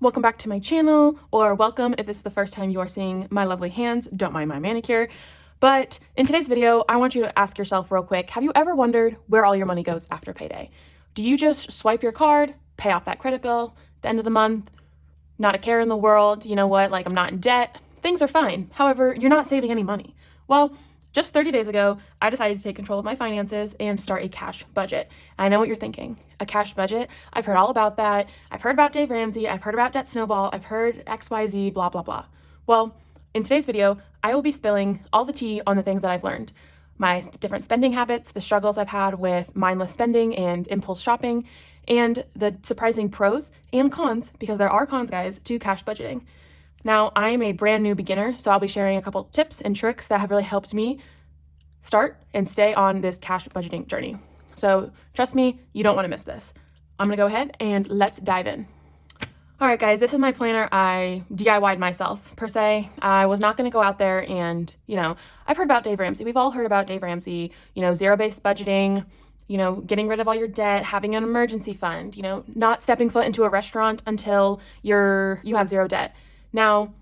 welcome back to my channel, or welcome if it's the first time you are seeing my lovely hands. Don't mind my manicure. But in today's video, I want you to ask yourself real quick, have you ever wondered where all your money goes after payday? Do you just swipe your card, pay off that credit bill at the end of the month, not a care in the world, you know what, like I'm not in debt, things are fine. However, you're not saving any money. Well, just 30 days ago, I decided to take control of my finances and start a cash budget. I know what you're thinking. A cash budget? I've heard all about that. I've heard about Dave Ramsey. I've heard about Debt Snowball. I've heard XYZ, blah, blah, blah. Well, in today's video, I will be spilling all the tea on the things that I've learned. My different spending habits, the struggles I've had with mindless spending and impulse shopping, and the surprising pros and cons, because there are cons, guys, to cash budgeting. Now, I am a brand new beginner, so I'll be sharing a couple tips and tricks that have really helped me start and stay on this cash budgeting journey. So trust me, you don't want to miss this. I'm going to go ahead and let's dive in. All right, guys, this is my planner I DIY'd myself, per se. I was not going to go out there and, I've heard about Dave Ramsey. We've all heard about Dave Ramsey, zero-based budgeting, getting rid of all your debt, having an emergency fund, not stepping foot into a restaurant until you have zero debt. Now,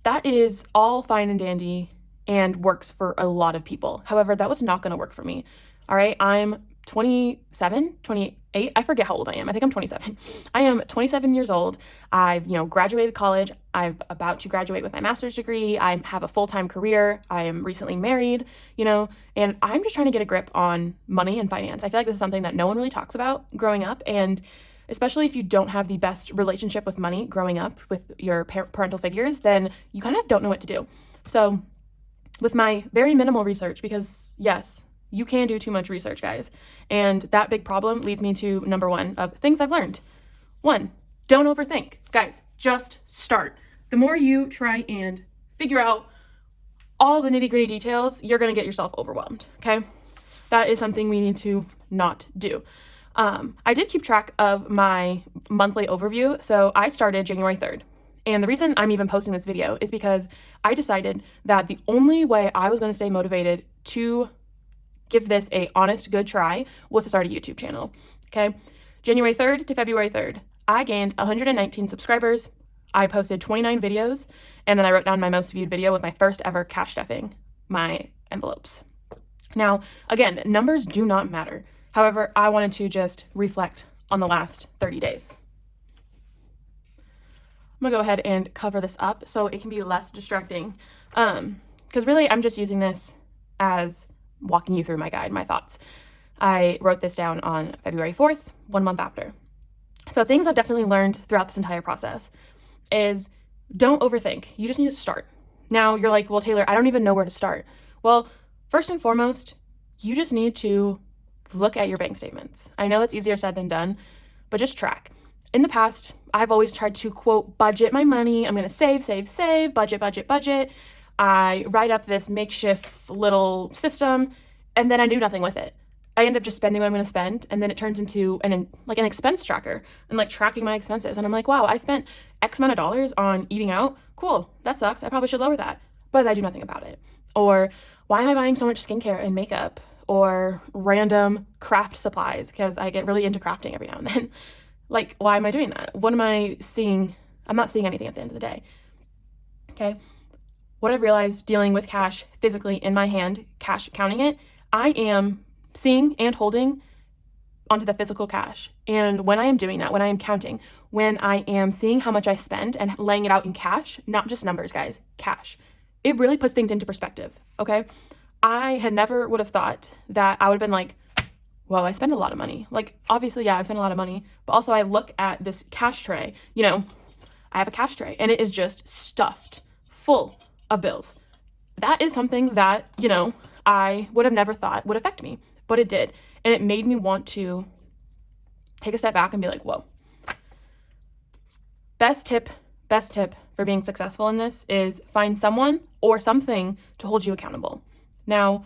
that is all fine and dandy and works for a lot of people. However, that was not going to work for me. All right, I'm 27, 28. I forget how old I am. I think I'm 27. I am 27 years old. I've, graduated college. I'm about to graduate with my master's degree. I have a full-time career. I am recently married, and I'm just trying to get a grip on money and finance. I feel like this is something that no one really talks about growing up, and especially if you don't have the best relationship with money growing up with your parental figures, then you kind of don't know what to do. So with my very minimal research, because yes, you can do too much research, guys, and that big problem leads me to number one of things I've learned. One, don't overthink. Guys, just start. The more you try and figure out all the nitty-gritty details, you're going to get yourself overwhelmed, okay? That is something we need to not do. I did keep track of my monthly overview, so I started January 3rd. And the reason I'm even posting this video is because I decided that the only way I was going to stay motivated to give this a honest, good try was to start a YouTube channel, okay? January 3rd to February 3rd, I gained 119 subscribers. I posted 29 videos, and then I wrote down my most viewed video was my first ever cash stuffing my envelopes. Now, again, numbers do not matter. However, I wanted to just reflect on the last 30 days. I'm gonna go ahead and cover this up so it can be less distracting. Because really I'm just using this as walking you through my guide, my thoughts. I wrote this down on February 4th, 1 month after. So things I've definitely learned throughout this entire process is don't overthink. You just need to start. Now you're like, well, Taylor, I don't even know where to start. Well, first and foremost, you just need to look at your bank statements. I know it's easier said than done, but just track. In the past, I've always tried to, quote, budget my money. I'm going to save, budget, budget, budget. I write up this makeshift little system, and then I do nothing with it. I end up just spending what I'm going to spend, and then it turns into an expense tracker and like tracking my expenses. And I'm like, wow, I spent X amount of dollars on eating out. Cool, that sucks. I probably should lower that, but I do nothing about it. Or why am I buying so much skincare and makeup or random craft supplies? Because I get really into crafting every now and then. Like, why am I doing that? What am I seeing? I'm not seeing anything at the end of the day. Okay. What I've realized dealing with cash physically in my hand, cash counting it, I am seeing and holding onto the physical cash. And when I am doing that, when I am counting, when I am seeing how much I spend and laying it out in cash, not just numbers, guys, cash, it really puts things into perspective. Okay. I had never would have thought that I would have been like, well, I spend a lot of money. Like, obviously, yeah, I spend a lot of money, but also I look at this cash tray, I have a cash tray and it is just stuffed full of bills. That is something that, I would have never thought would affect me, but it did. And it made me want to take a step back and be like, whoa. Best tip for being successful in this is find someone or something to hold you accountable. Now,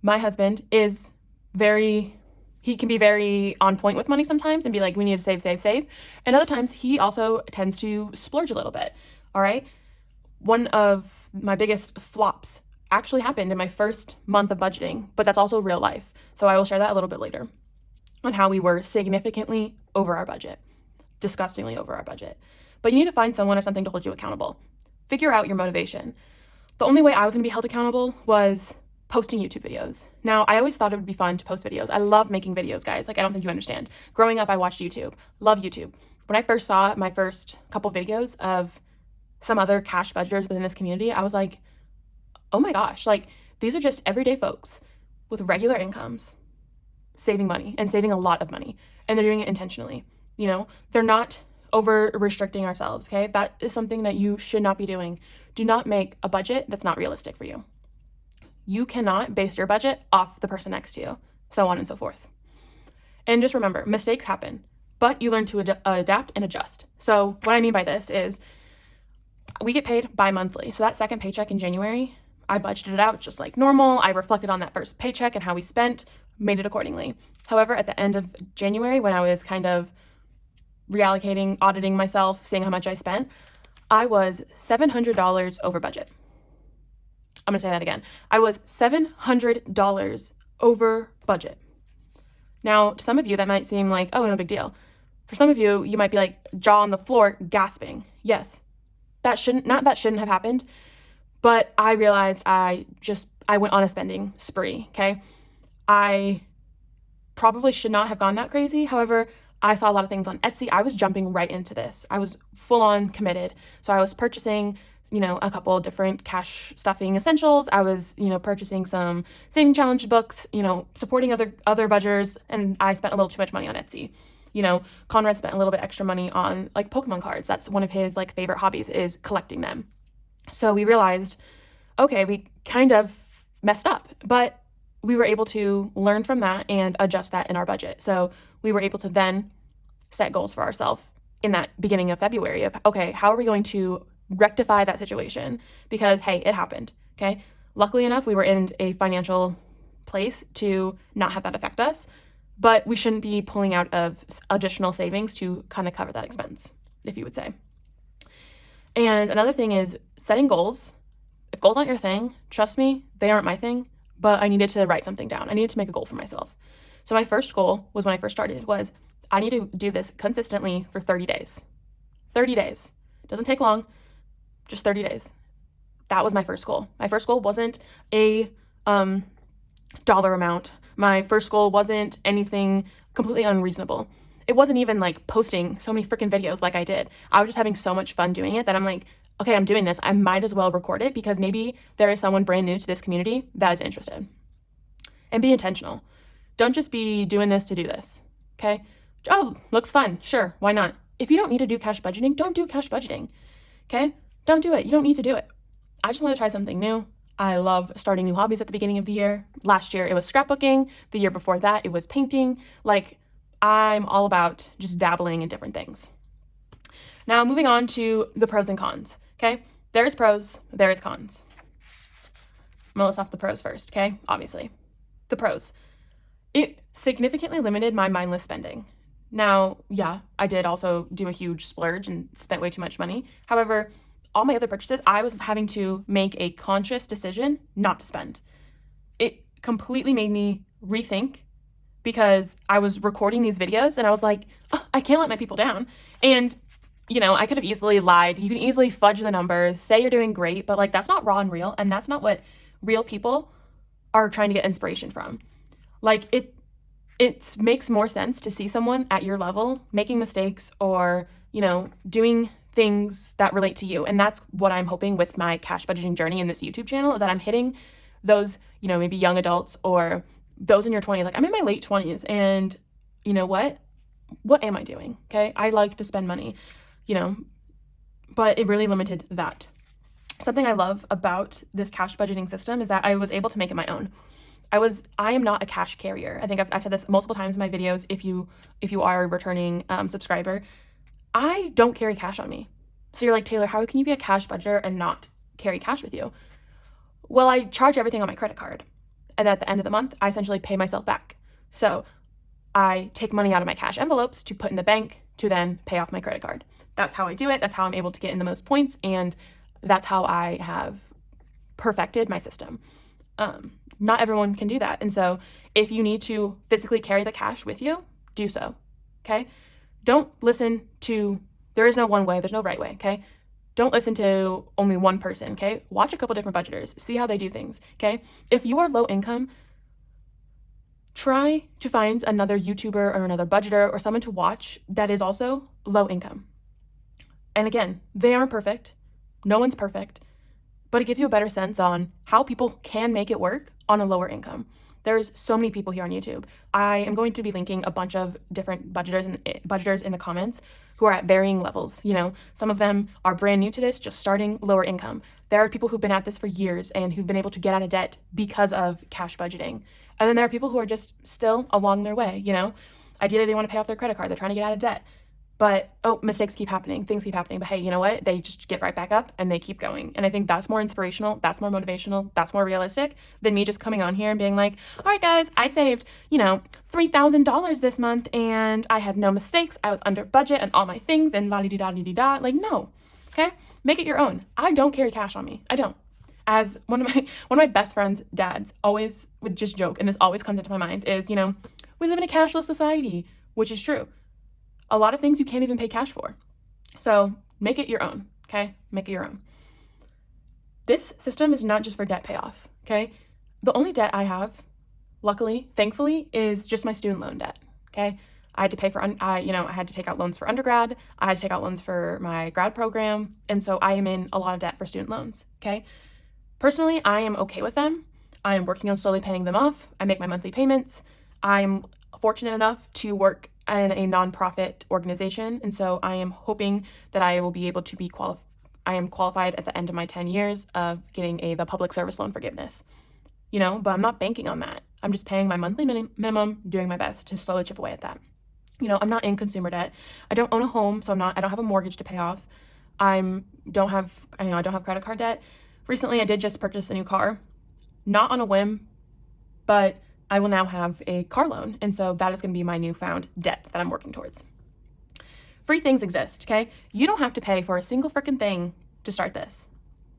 my husband is he can be very on point with money sometimes and be like, we need to save. And other times he also tends to splurge a little bit. All right. One of my biggest flops actually happened in my first month of budgeting, but that's also real life. So I will share that a little bit later on how we were significantly over our budget, disgustingly over our budget. but you need to find someone or something to hold you accountable. Figure out your motivation. The only way I was going to be held accountable was posting YouTube videos. Now, I always thought it would be fun to post videos. I love making videos, guys. Like, I don't think you understand. Growing up, I watched YouTube. Love YouTube. When I first saw my first couple videos of some other cash budgeters within this community, I was like, oh my gosh, like, these are just everyday folks with regular incomes saving money and saving a lot of money, and they're doing it intentionally. You know, they're not over restricting ourselves. Okay, that is something that you should not be doing. Do not make a budget that's not realistic for you. You cannot base your budget off the person next to you, so on and so forth. And just remember, mistakes happen, but you learn to adapt and adjust. So what I mean by this is we get paid bi-monthly. So that second paycheck in January, I budgeted it out just like normal. I reflected on that first paycheck and how we spent, made it accordingly. However, at the end of January, when I was kind of reallocating, auditing myself, seeing how much I spent, I was $700 over budget. I'm gonna say that again. I was $700 over budget. Now, to some of you, that might seem like, oh, no big deal. For some of you, you might be like jaw on the floor, gasping. Yes, that shouldn't have happened, but I realized I went on a spending spree, okay? I probably should not have gone that crazy. However, I saw a lot of things on Etsy. I was jumping right into this. I was full on committed. So I was purchasing, a couple different cash stuffing essentials. I was, purchasing some saving challenge books, supporting other budgeters, and I spent a little too much money on Etsy. Conrad spent a little bit extra money on like Pokemon cards. That's one of his like favorite hobbies, is collecting them. So we realized, okay, we kind of messed up, but we were able to learn from that and adjust that in our budget. So we were able to then set goals for ourselves in that beginning of February of, okay, how are we going to rectify that situation? Because, hey, it happened, okay? Luckily enough, we were in a financial place to not have that affect us, but we shouldn't be pulling out of additional savings to kind of cover that expense, if you would say. And another thing is setting goals. If goals aren't your thing, trust me, they aren't my thing, but I needed to write something down. I needed to make a goal for myself. So my first goal was, when I first started, was I need to do this consistently for 30 days. 30 days. Doesn't take long, just 30 days. That was my first goal. My first goal wasn't a dollar amount. My first goal wasn't anything completely unreasonable. It wasn't even like posting so many freaking videos like I did. I was just having so much fun doing it that I'm like, okay, I'm doing this. I might as well record it, because maybe there is someone brand new to this community that is interested. And be intentional. Don't just be doing this to do this, okay? Oh, looks fun. Sure, why not? If you don't need to do cash budgeting, don't do cash budgeting, okay? Don't do it. You don't need to do it. I just want to try something new. I love starting new hobbies at the beginning of the year. Last year, it was scrapbooking. The year before that, it was painting. Like, I'm all about just dabbling in different things. Now, moving on to the pros and cons, okay? There's pros, there is cons. I'm gonna list off the pros first, okay? Obviously. The pros. It significantly limited my mindless spending. Now, yeah, I did also do a huge splurge and spent way too much money. However, all my other purchases, I was having to make a conscious decision not to spend. It completely made me rethink, because I was recording these videos and I was like, oh, I can't let my people down. And, I could have easily lied. You can easily fudge the numbers, say you're doing great, but like, that's not raw and real. And that's not what real people are trying to get inspiration from. Like, it makes more sense to see someone at your level making mistakes or, doing things that relate to you. And that's what I'm hoping with my cash budgeting journey in this YouTube channel, is that I'm hitting those, maybe young adults or those in your 20s. Like, I'm in my late 20s, and you know what am I doing? Okay. I like to spend money, but it really limited that. Something I love about this cash budgeting system is that I was able to make it my own. I am not a cash carrier. I think I've said this multiple times in my videos. If you are a returning subscriber, I don't carry cash on me. So you're like, Taylor, how can you be a cash budgeter and not carry cash with you? Well, I charge everything on my credit card. And at the end of the month, I essentially pay myself back. So I take money out of my cash envelopes to put in the bank to then pay off my credit card. That's how I do it. That's how I'm able to get in the most points. And that's how I have perfected my system. Not everyone can do that. And so if you need to physically carry the cash with you, do so. Okay? Don't listen to There is no one way, there's no right way, okay? Don't listen to only one person, okay? Watch a couple different budgeters, see how they do things, okay? If you are low income, try to find another YouTuber or another budgeter or someone to watch that is also low income. And again, they aren't perfect. No one's perfect, but it gives you a better sense on how people can make it work on a lower income. There's so many people here on YouTube. I am going to be linking a bunch of different budgeters in the comments who are at varying levels. You know, some of them are brand new to this, just starting, lower income. There are people who've been at this for years and who've been able to get out of debt because of cash budgeting. And then there are people who are just still along their way, you know. Ideally, they want to pay off their credit card. They're trying to get out of debt. But, mistakes keep happening, things keep happening. But hey, you know what? They just get right back up and they keep going. And I think that's more inspirational, that's more motivational, that's more realistic than me just coming on here and being like, all right, guys, I saved, $3,000 this month and I had no mistakes. I was under budget and all my things and la-di-da-di-da. Like, no, okay? Make it your own. I don't carry cash on me. I don't. As one of my best friend's dads always would just joke, and this always comes into my mind, is, we live in a cashless society, which is true. A lot of things you can't even pay cash for. So make it your own, okay? Make it your own. This system is not just for debt payoff, okay? The only debt I have, luckily, thankfully, is just my student loan debt, okay? I had to pay for, I had to take out loans for undergrad. I had to take out loans for my grad program. And so I am in a lot of debt for student loans, okay? Personally, I am okay with them. I am working on slowly paying them off. I make my monthly payments. I'm fortunate enough to work in a nonprofit organization, and so I am hoping that I will be able to be qualified at the end of my 10 years of getting the public service loan forgiveness. But I'm not banking on that. I'm just paying my monthly minimum, doing my best to slowly chip away at that. I'm not in consumer debt. I don't own a home, so I don't have a mortgage to pay off. I don't have credit card debt. Recently, I did just purchase a new car, not on a whim, but I will now have a car loan, and so that is going to be my newfound debt that I'm working towards. Free things exist, okay? You don't have to pay for a single freaking thing to start this.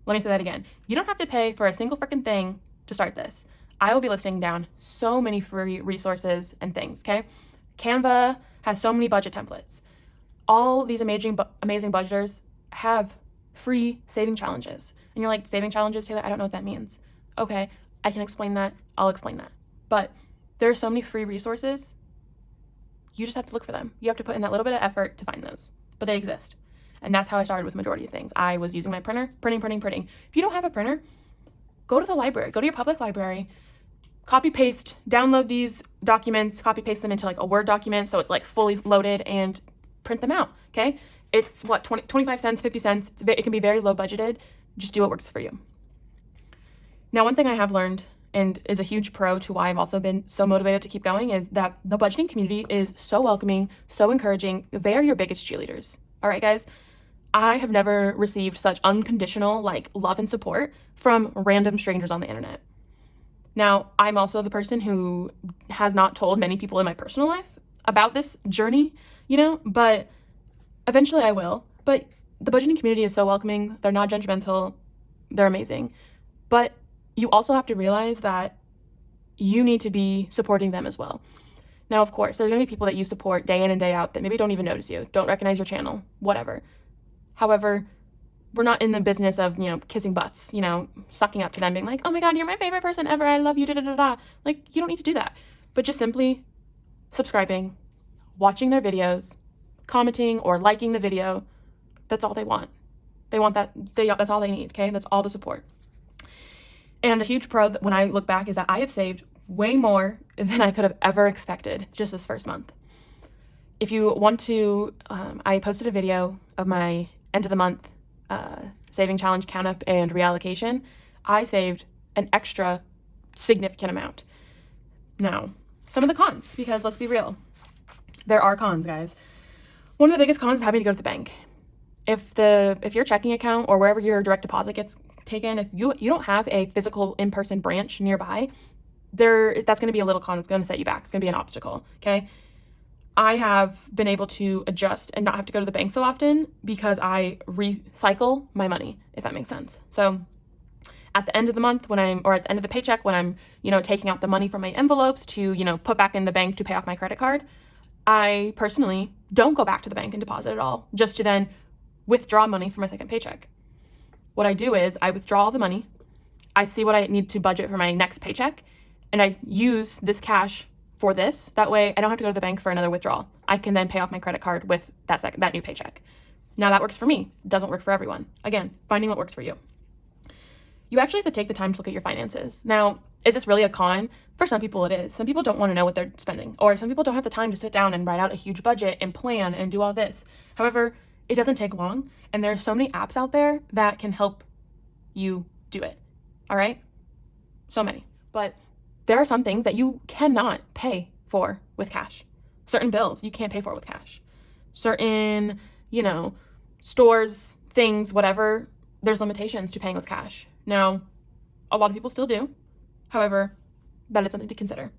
Let me say that again. You don't have to pay for a single freaking thing to start this. I will be listing down so many free resources and things, okay? Canva has so many budget templates. All these amazing budgeters have free saving challenges. And you're like, saving challenges, Taylor? I don't know what that means. Okay, I can explain that. I'll explain that. But there are so many free resources. You just have to look for them. You have to put in that little bit of effort to find those. But they exist. And that's how I started with majority of things. I was using my printer, printing. If you don't have a printer, go to the library. Go to your public library. Copy, paste, download these documents, copy, paste them into like a Word document so it's like fully loaded and print them out, okay? It's what, 25 cents, 50 cents. It can be very low budgeted. Just do what works for you. Now, one thing I have learned and is a huge pro to why I've also been so motivated to keep going is that the budgeting community is so welcoming, so encouraging. They are your biggest cheerleaders. All right, guys? I have never received such unconditional love and support from random strangers on the internet. Now, I'm also the person who has not told many people in my personal life about this journey, but eventually I will. But the budgeting community is so welcoming. They're not judgmental. They're amazing. But you also have to realize that you need to be supporting them as well. Now, of course, there's going to be people that you support day in and day out that maybe don't even notice you, don't recognize your channel, whatever. However, we're not in the business of, kissing butts, sucking up to them, being like, oh my God, you're my favorite person ever. I love you, da-da-da-da. You don't need to do that. But just simply subscribing, watching their videos, commenting or liking the video, that's all they want. They want that. That's all they need, okay? That's all the support. And a huge pro when I look back is that I have saved way more than I could have ever expected just this first month. If you want to, I posted a video of my end of the month saving challenge count up and reallocation. I saved an extra significant amount. Now, some of the cons, because let's be real, there are cons, guys. One of the biggest cons is having to go to the bank. If your checking account or wherever your direct deposit gets taken, if you don't have a physical in-person branch nearby, that's going to be a little con. It's going to set you back. It's going to be an obstacle, okay? I have been able to adjust and not have to go to the bank so often because I recycle my money, if that makes sense. So at the end of the month or at the end of the paycheck when I'm, taking out the money from my envelopes to, put back in the bank to pay off my credit card, I personally don't go back to the bank and deposit it all just to then withdraw money from my second paycheck. What I do is I withdraw all the money, I see what I need to budget for my next paycheck, and I use this cash for this. That way I don't have to go to the bank for another withdrawal. I can then pay off my credit card with that new paycheck. Now that works for me. It doesn't work for everyone. Again, finding what works for you. You actually have to take the time to look at your finances. Now, is this really a con? For some people it is. Some people don't want to know what they're spending, or some people don't have the time to sit down and write out a huge budget and plan and do all this. However, it doesn't take long, and there's so many apps out there that can help you do it. All right? So many. But there are some things that you cannot pay for with cash. Certain bills you can't pay for with cash. Certain, stores, things, whatever, there's limitations to paying with cash. Now, a lot of people still do. However, that is something to consider.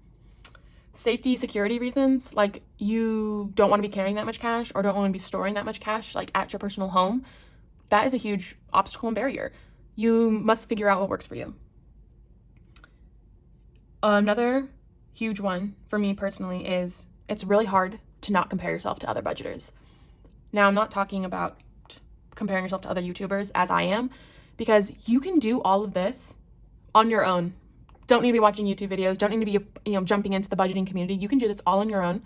Safety, security reasons, like you don't want to be carrying that much cash or don't want to be storing that much cash like at your personal home, that is a huge obstacle and barrier. You must figure out what works for you. Another huge one for me personally is it's really hard to not compare yourself to other budgeters. Now, I'm not talking about comparing yourself to other YouTubers as I am, because you can do all of this on your own. Don't need to be watching YouTube videos. Don't need to be, jumping into the budgeting community. You can do this all on your own.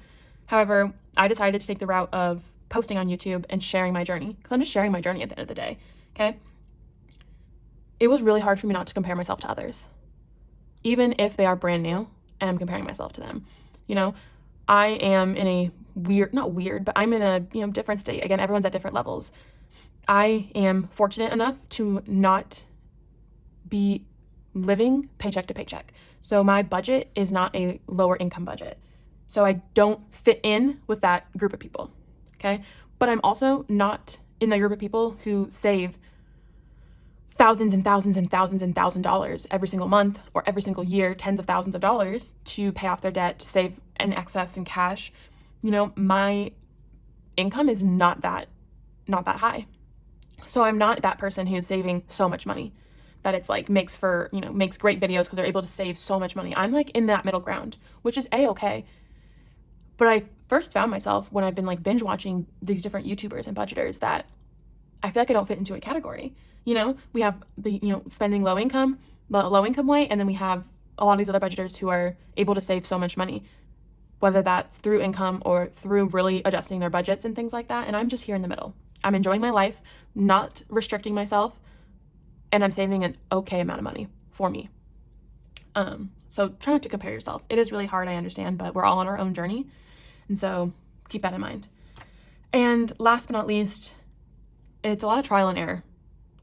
However, I decided to take the route of posting on YouTube and sharing my journey, because I'm just sharing my journey at the end of the day, okay? It was really hard for me not to compare myself to others, even if they are brand new and I'm comparing myself to them. I am in a not weird, but I'm in a, different state. Again, everyone's at different levels. I am fortunate enough to not be living paycheck to paycheck. So my budget is not a lower income budget. So I don't fit in with that group of people, okay? But I'm also not in the group of people who save thousands and thousands and thousands and $1,000 every single month or every single year, tens of thousands of dollars to pay off their debt, to save an excess in cash. My income is not that high. So I'm not that person who's saving so much money that it's like makes great videos because they're able to save so much money. I'm like in that middle ground, which is a-okay. But I first found myself when I've been like binge watching these different YouTubers and budgeters that I feel like I don't fit into a category. We have the, spending low income way, and then we have a lot of these other budgeters who are able to save so much money, whether that's through income or through really adjusting their budgets and things like that. And I'm just here in the middle. I'm enjoying my life, not restricting myself, and I'm saving an okay amount of money for me. So try not to compare yourself. It is really hard, I understand, but we're all on our own journey. And so keep that in mind. And last but not least, it's a lot of trial and error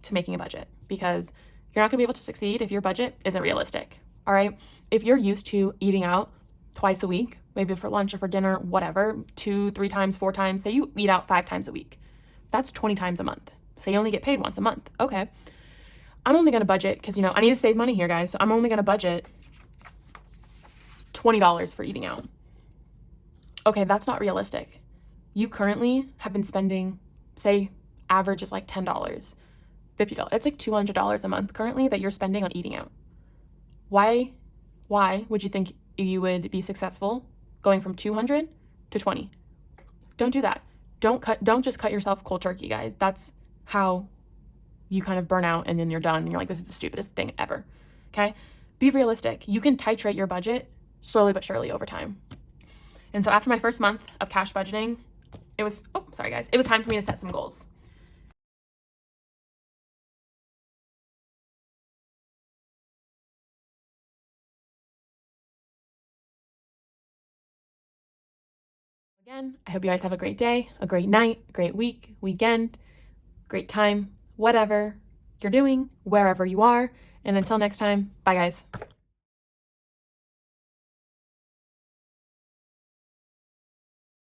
to making a budget, because you're not gonna be able to succeed if your budget isn't realistic, all right? If you're used to eating out twice a week, maybe for lunch or for dinner, whatever, 2, 3 times, 4 times, say you eat out 5 times a week, that's 20 times a month. Say you only get paid once a month, okay. I'm only gonna budget, because I need to save money here, guys, so I'm only gonna budget $20 for eating out. Okay, that's not realistic. You currently have been spending, say, average is like $10, $50. It's like $200 a month currently that you're spending on eating out. Why would you think you would be successful going from 200 to 20? Don't do that. Don't just cut yourself cold turkey, guys. That's how you kind of burn out and then you're done and you're like, this is the stupidest thing ever. Okay? Be realistic. You can titrate your budget slowly but surely over time. And so after my first month of cash budgeting, it was time for me to set some goals. Again, I hope you guys have a great day, a great night, a great week, weekend, great time, whatever you're doing, wherever you are. And until next time, bye guys.